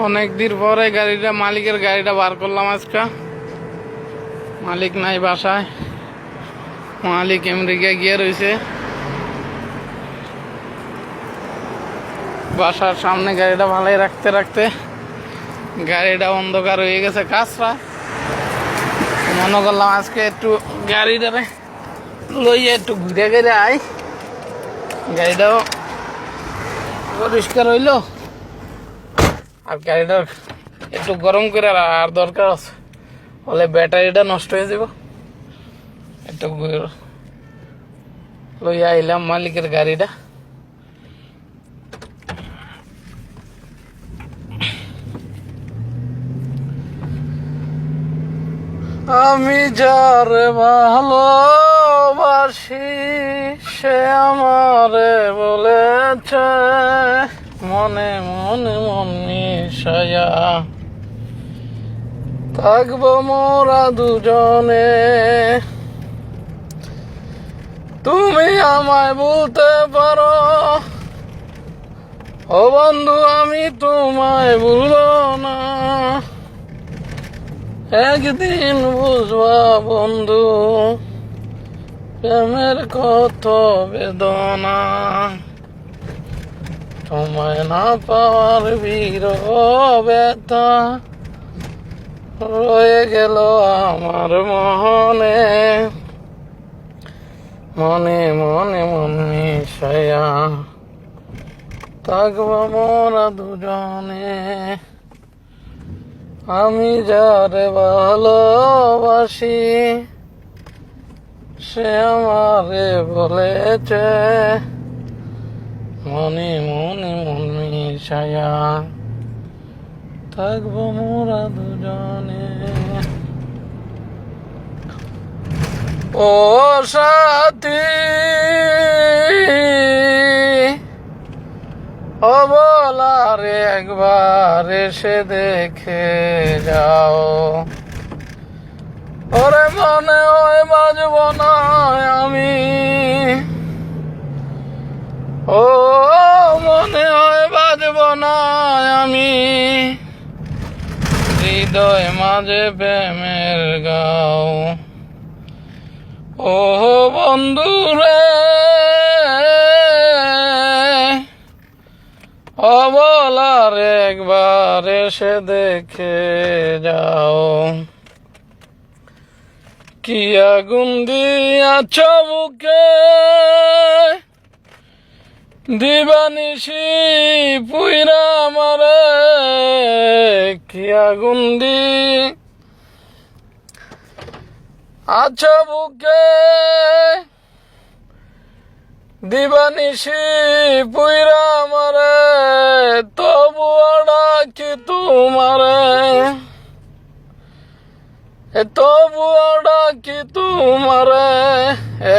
অনেক দিন পরে মালিকের গাড়িটা বার করলাম আজকে। মালিক নাই বাসায়, মালিক আমেরিকা গিয়ে রয়েছে। বাসার সামনে গাড়িটা ভালোই রাখতে রাখতে গাড়িটা অন্ধকার হয়ে গেছে কাঁচরা। মনে করলাম আজকে একটু গাড়িটারে লইয়া একটু ঘুরে ঘুরে আই, গাড়িটাও পরিষ্কার হইল আর গাড়িটা একটু গরম করে আর দরকার আছে, বলে ব্যাটারিটা নষ্ট হয়ে যাব। একটু লইয়া আইলাম মালিকের গাড়িটা। আমি যারে ভালোবাসি সে আমারে বলেছে মনে মনে মন মিশায়া থাকবো মোরা দুজনে। তুমি আমায় বলতে পারো ও বন্ধু, আমি তোমায় ভুলবো না। একদিন বুঝবা বন্ধু প্রেমের কত বেদনা, তোমায় না পাওয়ার বিরহ ব্যথা রয়ে গেল আমার মনে মনে মনে মন মিশায়া থাকবো মোরা দুজনে। আমি যারে ভালোবাসি সে আমারে বলেছে মনে মনে মন মিশায়া থাকবো মোরা দুজনে। ও সাথী ও বলারে একবার এসে দেখে যাও, ওরে মনে হয় বাজব না আমি, ও মনে হয় বাজব না আমি, হৃদয় মাঝে প্রেমের গাও। ও বন্ধু রে অবলার একবার এসে দেখে যাও, কি আগুন দিয়াছ বুকে দিবানিশি পুইরা মারে, কি আগুন দি আছো বুকে দিবানিশি পুইরা মারে, তবু ডাকি তোমারে, তবু ডাকি তোমারে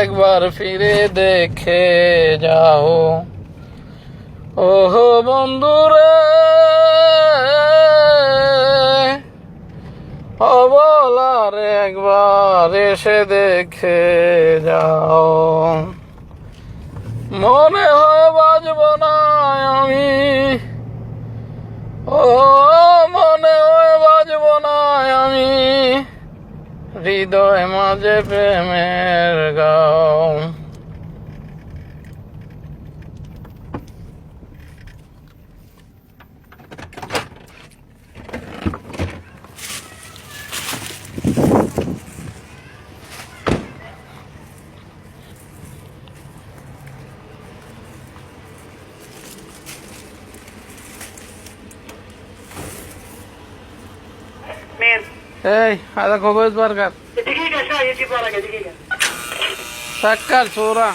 একবার ফিরে দেখে যাও। ওহো বন্ধুরে অবলার একবার এসে দেখে যাও, মনে হয় বাজব না আমি, ও মনে হয় বাজব না আমি, হৃদয় মাঝে প্রেমের গাও। Hey, ada kobus barkat. Sakar sura.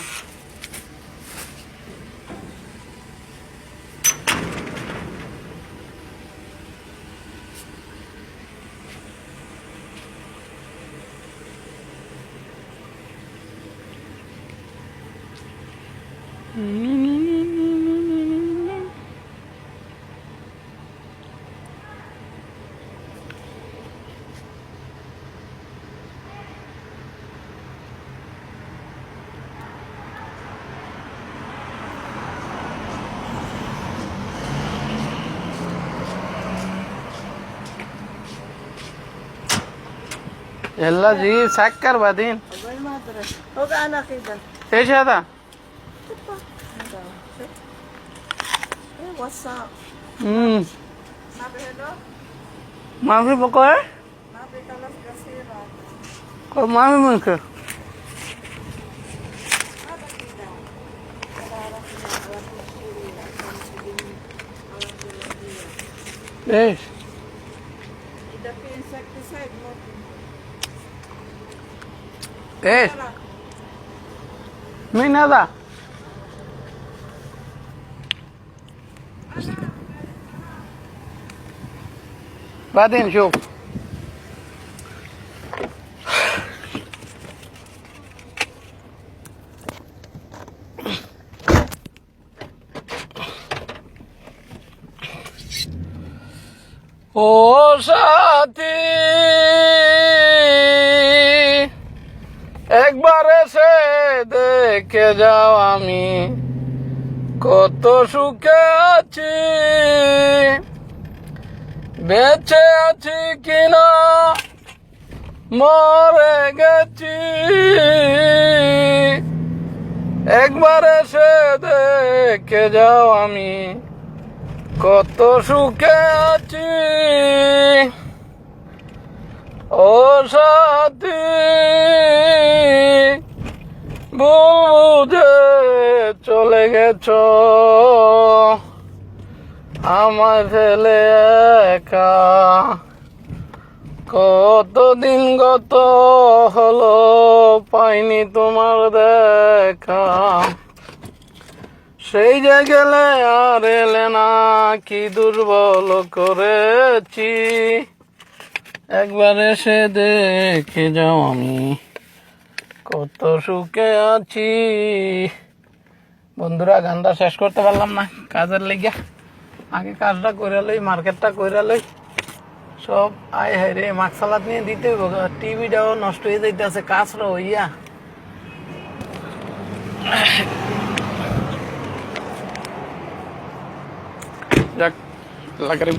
يلا جيب سكر بعدين. والله ما ادري. هو انا كده. ايش هذا؟ ايه واتساب. امم ما بهدو. ما في بقايا؟ ما في خلاص كثيرة. طب ما في منك. ايش؟ إذا في insecticide ممكن. ايش؟ مين هذا؟ بعدين شوف. ও সাথী একবার এসে দেখে যাও আমি কত সুখে আছি, বেঁচে আছি কিনা মরে গেছি, একবার এসে দেখে যাও আমি কত সুখে আছি। ও সাথী ভুল বুঝে চলে গেছ আমায় ফেলে একা, কতদিন গত হলো পাইনি তোমার দেখা, সেই যে গেলে আর এলে না কি দুর্বল করেছি, একবার এসে দেখে যাও আমি কত সুখে আছি। বন্ধুরা গানটা শেষ করতে পারলাম না কাজের লেগে, আগে কাজটা করে লই, মার্কেটটা করে লই, সব আয় হায় রে মাছ সালাদ নিয়ে দিতে হবে, টিভিটাও নষ্ট হয়ে যাইতেছে কাজটা হইয়া। যাক আল্লাহ করিম।